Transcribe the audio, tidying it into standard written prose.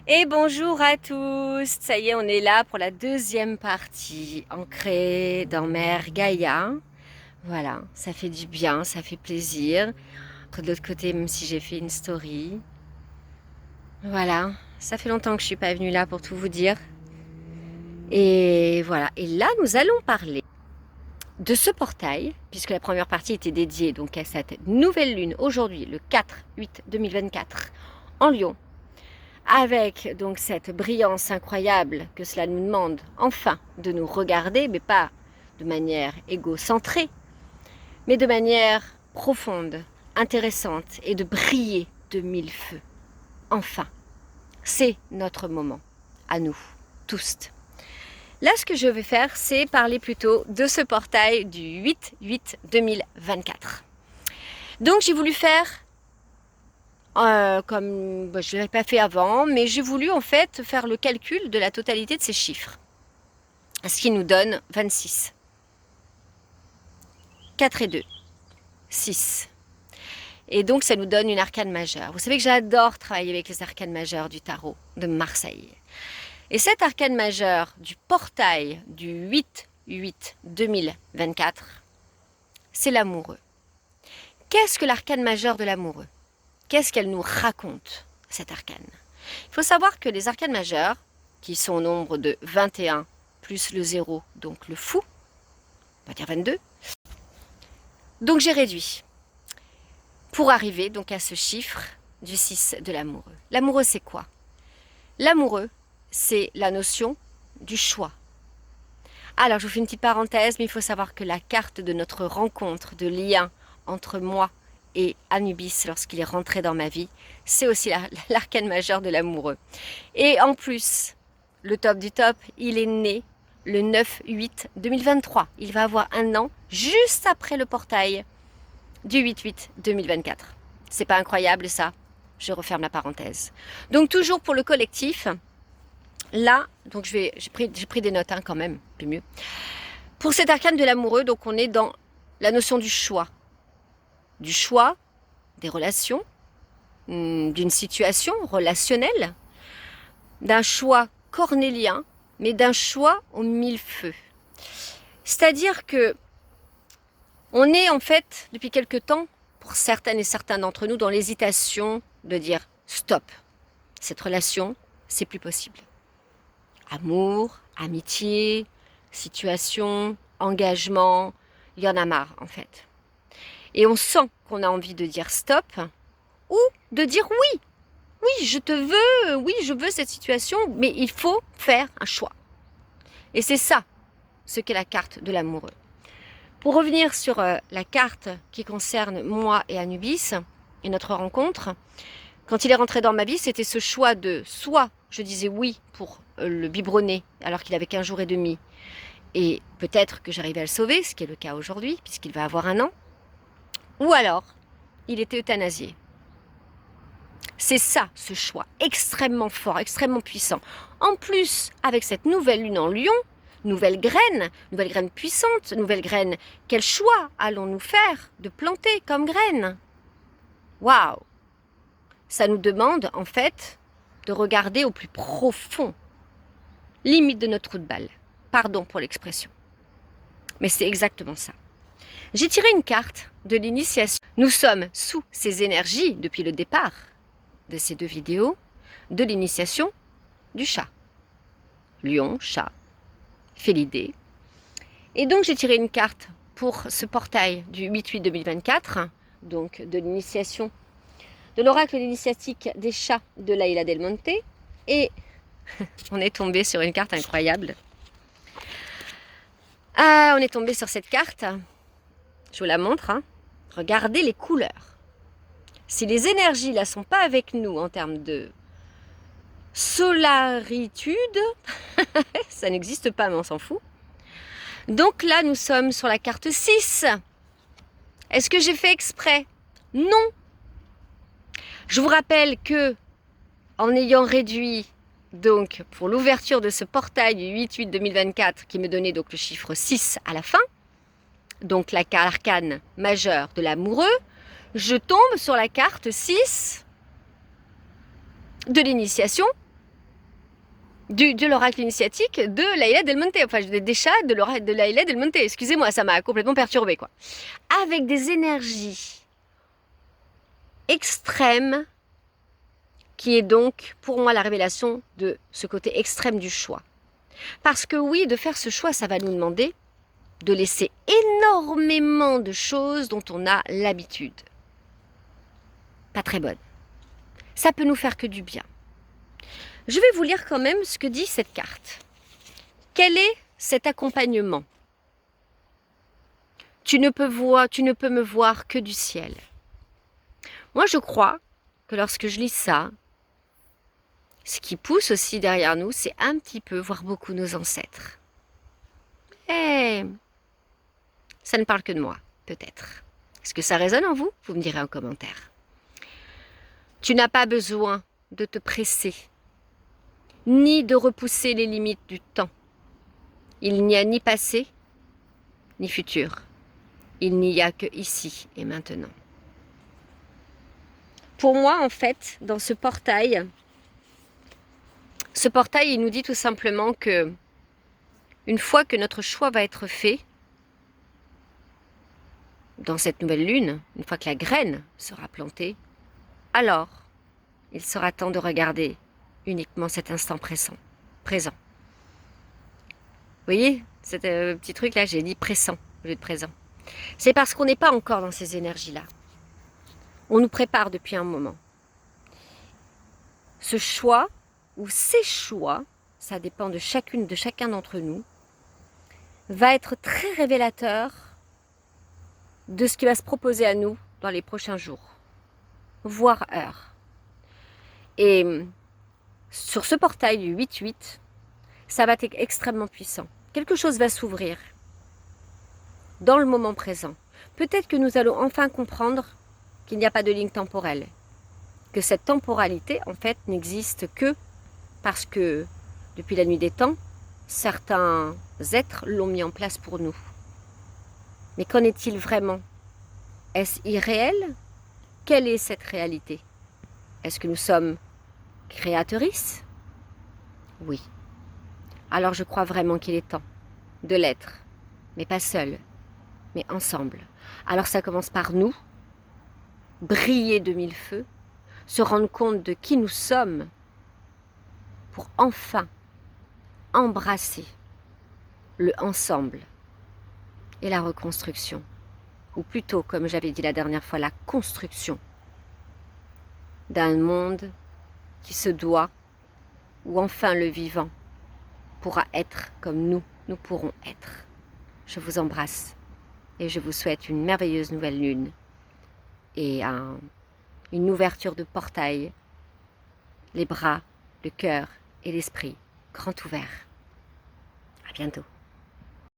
Et bonjour à tous, ça y est, on est là pour la deuxième partie, ancrée dans Mère Gaïa. Voilà, ça fait du bien, ça fait plaisir. De l'autre côté, même si j'ai fait une story. Voilà, ça fait longtemps que je suis pas venue là pour tout vous dire. Et voilà, et là nous allons parler de ce portail, puisque la première partie était dédiée donc à cette nouvelle lune aujourd'hui, le 4-8-2024, en Lion. Avec donc cette brillance incroyable que cela nous demande enfin de nous regarder, mais pas de manière égocentrée, mais de manière profonde, intéressante et de briller de mille feux. Enfin, c'est notre moment, à nous, tous. Là, ce que je vais faire, c'est parler plutôt de ce portail du 8-8-2024. Donc, j'ai voulu faire comme je ne l'avais pas fait avant, mais j'ai voulu en fait faire le calcul de la totalité de ces chiffres. Ce qui nous donne 26. 4 et 2, 6. Et donc ça nous donne une arcane majeure. Vous savez que j'adore travailler avec les arcanes majeures du tarot de Marseille. Et cette arcane majeure du portail du 8-8-2024, c'est l'amoureux. Qu'est-ce que l'arcane majeure de l'amoureux? Qu'est-ce qu'elle nous raconte, cette arcane? Il faut savoir que les arcanes majeures, qui sont au nombre de 21 plus le 0, donc le fou, on va dire 22. Donc j'ai réduit pour arriver donc à ce chiffre du 6 de l'amoureux. L'amoureux, c'est quoi? L'amoureux, c'est la notion du choix. Alors je vous fais une petite parenthèse, mais il faut savoir que la carte de notre rencontre, de lien entre moi et Anubis lorsqu'il est rentré dans ma vie, c'est aussi l'arcane majeure de l'amoureux. Et en plus, le top du top, il est né le 9-8-2023. Il va avoir un an juste après le portail du 8-8-2024. C'est pas incroyable ça? Je referme la parenthèse. Donc toujours pour le collectif, là, donc j'ai pris des notes quand même, c'est mieux. Pour cet arcane de l'amoureux, donc on est dans la notion du choix des relations, d'une situation relationnelle, d'un choix cornélien, mais d'un choix aux mille feux. C'est-à-dire que on est en fait, depuis quelque temps, pour certaines et certains d'entre nous, dans l'hésitation de dire stop, cette relation, c'est plus possible. Amour, amitié, situation, engagement, il y en a marre en fait. Et on sent qu'on a envie de dire stop ou de dire oui. Oui, je te veux, oui, je veux cette situation, mais il faut faire un choix. Et c'est ça, ce qu'est la carte de l'amoureux. Pour revenir sur la carte qui concerne moi et Anubis, et notre rencontre, quand il est rentré dans ma vie, c'était ce choix de soit je disais oui pour le biberonner alors qu'il avait qu'1 jour et demi, et peut-être que j'arrivais à le sauver, ce qui est le cas aujourd'hui, puisqu'il va avoir un an, ou alors il était euthanasié. C'est ça, ce choix extrêmement fort, extrêmement puissant. En plus, avec cette nouvelle lune en Lion, nouvelle graine puissante, nouvelle graine, quel choix allons-nous faire de planter comme graine? Waouh! Ça nous demande en fait de regarder au plus profond, limite de notre trou de balle. Pardon pour l'expression. Mais c'est exactement ça. J'ai tiré une carte de l'initiation. Nous sommes sous ces énergies depuis le départ de ces 2 vidéos, de l'initiation du chat. Lion, chat, félidé. Et donc j'ai tiré une carte pour ce portail du 8-8-2024, donc de l'initiation de l'oracle initiatique des chats de Laila Del Monte. Et on est tombé sur une carte incroyable. Ah, on est tombé sur cette carte. Je vous la montre. Hein. Regardez les couleurs. Si les énergies là sont pas avec nous en termes de solaritude, ça n'existe pas, mais on s'en fout. Donc là, nous sommes sur la carte 6. Est-ce que j'ai fait exprès? Non. Je vous rappelle que, en ayant réduit, donc, pour l'ouverture de ce portail du 8-8-2024, qui me donnait donc le chiffre 6 à la fin, donc la carte arcane majeure de l'amoureux, je tombe sur la carte 6 de l'initiation de l'oracle initiatique de Laïla Del Monte, enfin des chats de l'oracle de Laïla Del Monte, excusez-moi, ça m'a complètement perturbée quoi. Avec des énergies extrêmes, qui est donc pour moi la révélation de ce côté extrême du choix. Parce que oui, de faire ce choix, ça va nous demander de laisser énormément de choses dont on a l'habitude. Pas très bonne. Ça peut nous faire que du bien. Je vais vous lire quand même ce que dit cette carte. Quel est cet accompagnement? Tu ne peux me voir que du ciel. Moi, je crois que lorsque je lis ça, ce qui pousse aussi derrière nous, c'est un petit peu, voire beaucoup, nos ancêtres. Et ça ne parle que de moi, peut-être. Est-ce que ça résonne en vous? Vous me direz en commentaire. Tu n'as pas besoin de te presser, ni de repousser les limites du temps. Il n'y a ni passé, ni futur. Il n'y a que ici et maintenant. Pour moi, en fait, dans ce portail, il nous dit tout simplement que une fois que notre choix va être fait, dans cette nouvelle lune, une fois que la graine sera plantée, alors il sera temps de regarder uniquement cet instant présent. Vous voyez, ce petit truc là, j'ai dit pressant au lieu de présent. C'est parce qu'on n'est pas encore dans ces énergies-là. On nous prépare depuis un moment. Ce choix, ou ces choix, ça dépend de chacun d'entre nous, va être très révélateur de ce qui va se proposer à nous dans les prochains jours, voire heures. Et sur ce portail du 8-8, ça va être extrêmement puissant. Quelque chose va s'ouvrir dans le moment présent. Peut-être que nous allons enfin comprendre qu'il n'y a pas de ligne temporelle, que cette temporalité, en fait, n'existe que parce que, depuis la nuit des temps, certains êtres l'ont mis en place pour nous. Mais qu'en est-il vraiment? Est-ce irréel? Quelle est cette réalité? Est-ce que nous sommes créatrices? Oui. Alors je crois vraiment qu'il est temps de l'être, mais pas seul, mais ensemble. Alors ça commence par nous, briller de mille feux, se rendre compte de qui nous sommes pour enfin embrasser le ensemble et la reconstruction, ou plutôt, comme j'avais dit la dernière fois, la construction d'un monde qui se doit, où enfin le vivant pourra être comme nous pourrons être. Je vous embrasse et je vous souhaite une merveilleuse nouvelle lune et une ouverture de portail, les bras, le cœur et l'esprit grand ouverts. À bientôt.